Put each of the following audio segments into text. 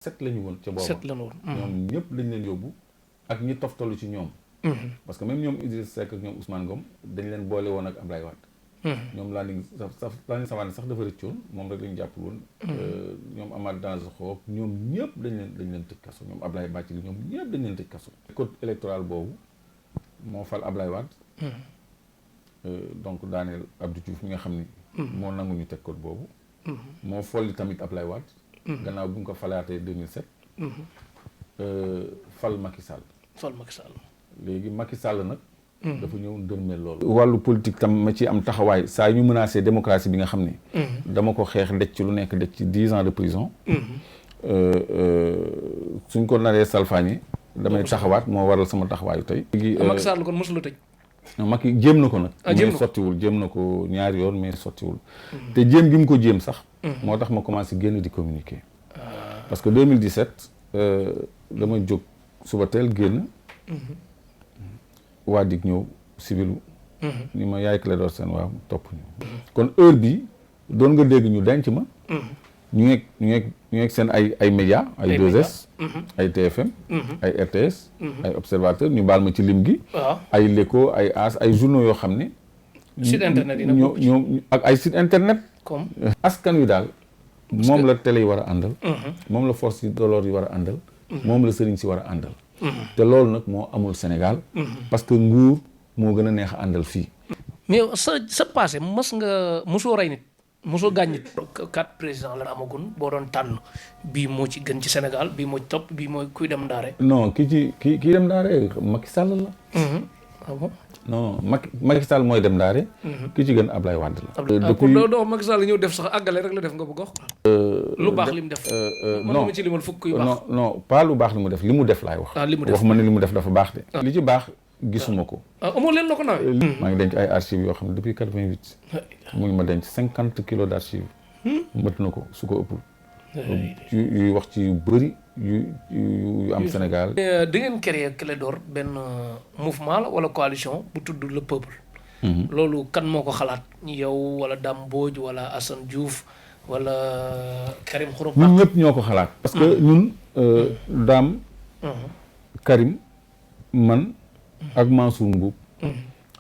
7 la ñu woon ca booba 7 la ñu woon. ñoom ñëpp dañ leen yóbbu ak ñi toftalu ci ñoom. parce que même ñoom Idriss Seck ak ñoom Ousmane Ngom dañ leen boole woon ak Ablaye Wade. ñoom Landing Savané sax dafa rëccoon moom rek lañu jàppul woon. ñoom Amath Dansokho ñoom ñëpp dañ leen tëj kaso ñoom Ablaye Bathily ñoom ñëpp dañ leen tëj kaso. code électoral boobu moo fal Ablaye Wade. donc daaneel Abdou Diouf mi nga xam ni. moo nangu ñu teg code boobu. moo folli tamit Ablaye Wade. gannaaw bu ñu ko falaatee 2007. fal Macky Sall. léegi Macky Sall nag. dafa ñëw ndërmeel loolu. wàllu politique tam ma ci am taxawaay saa ñu menacé démocratie bi nga xam ne. dama ko xeex dëcc ci lu nekk dëcc ci 10 ans de prison. suñ ko naree salfaañi damay taxawaat moo waral sama taxawaayu tey. léegi Macky Sall kon mosul tëj. Macky jéem na ko nag. jéem mais sottiwul jéem na ko ñaari yoon mais sottiwul. te jéem gi mu ko jéem sax. moo tax ma commencé génn di communiquer. parce que 2017 dama jóg suba teel génn. waa dig ñëw civilu ni ma yaay Clédor Sène waaw topp ñu. kon heure bi doon nga dégg ñu denc ma. ñu ngeeg seen ay médias ay 2S. ay TFM. ay RTS. ay observateur ñu baal ma ci lim gi. ay L'Écho ay As ay journaux yoo xam ne. site internet yi nag ñoo ak ay site internet. comme askan wi daal. moom la télé yi war a àndal. moom la force de l'ordre yi war a àndal. moom la sëriñ si war a àndal. te loolu nag moo amul Sénégal. parce que nguur moo gën a neex a àndal fii. mais sa passé mosoo rey nit mosoo gaañ nit. 4 présidents la amagun boo doon tànn bii moo ci gën ci Sénégal bii moo ci topp bii mooy kuy dem ndaare. non kii dem ndaare Macky Sall la. ah bon. non Macky Sall mooy dem ndaare. ki ci gën Ablaye Wade la. depuis doo Macky Sall ñëw def sax àggale rek la def nga bëgg wax. lu baax li mu def. non ma ci limal fukk yu baax. non pas lu baax li mu def laay wax. li mu def wax ma ne li mu def dafa baax de. li ci baax gisuma ko. amoo leen la ko nawee. maa ngi denc ay archives yoo xam ne depuis 88. mu ngi ma denc 50 kilos d'archives. mët na ko su ko ëppul. yuy wax ci yu bëri yu am Sénégal. da ngeen créer Clédor benn mouvement la wala coalition bu tudd le peuple. loolu kan moo ko xalaat yow wala Dame Mbodj wala Assane Diouf wala Karim Xurum. ñun ñëpp ñoo ko xalaat. parce que ñun Dame. Karim man ak Mansour Mboub.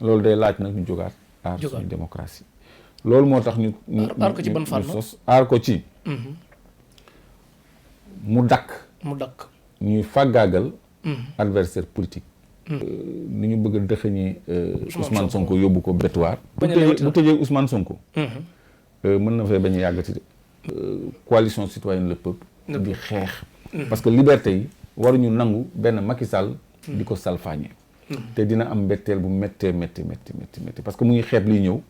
loolu day laaj nag ñu jógaat. aar suñu démocratie. loolu moo tax ñu aar ko ci ban fànn sos aar ko ci. mu dakk ñuy fàggaagal. adversaire politique. ni ñu bëgg a dëxëñee Ousmane Sonko yóbbu ko bétuwaar. bu tëjee Ousmane Sonko. mën na fay bañ a yàggati de. coalition citoyenne le peuple. di xeex. parce que liberté yi waruñu nangu benn Macky Sall. di ko salfaañe. te dina am mbetteel bu méttee métti parce que mu ngi xeeb liy ñëw.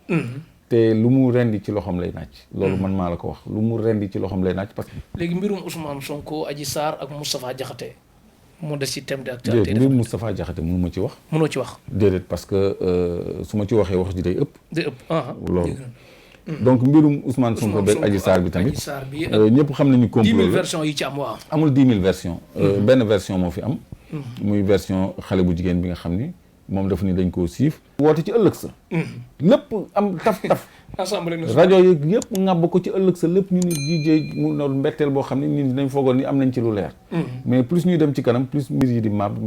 te lu mu rendi ci loxoom lay nàcc. loolu man maa la ko wax lu mu rendi ci loxoom lay nàcc parce que. léegi mbirum Ousmane Sonko Adji Sarr ak Moustapha Diakhaté moo des ci thème d'actualité. déedéet mbirum Moustapha Diakhaté mënu ma ci wax. mënoo ci wax. déedéet parce que su ma ci waxee wax ji day ëpp. loolu. donc mbirum Ousmane Sonko beeg Adji Sarr bi tamit. ñëpp xam nañu complot la 10 000 versions yi ci am waaw. amul 10 000 versions. benn version moo fi am. muy version xale bu jigéen bi nga xam ni. moom dafa ni dañ koo siif woote ci ëllëg sa lépp am taf rajo yi yëpp ngàbb ko ci ëllëg sa lépp ñu ni jijee mu noonu mbetteel boo xam ne nit ñi dañ foogoon ni am nañ ci lu leer mais plus ñuy dem ci kanam plus mbir yi di màbb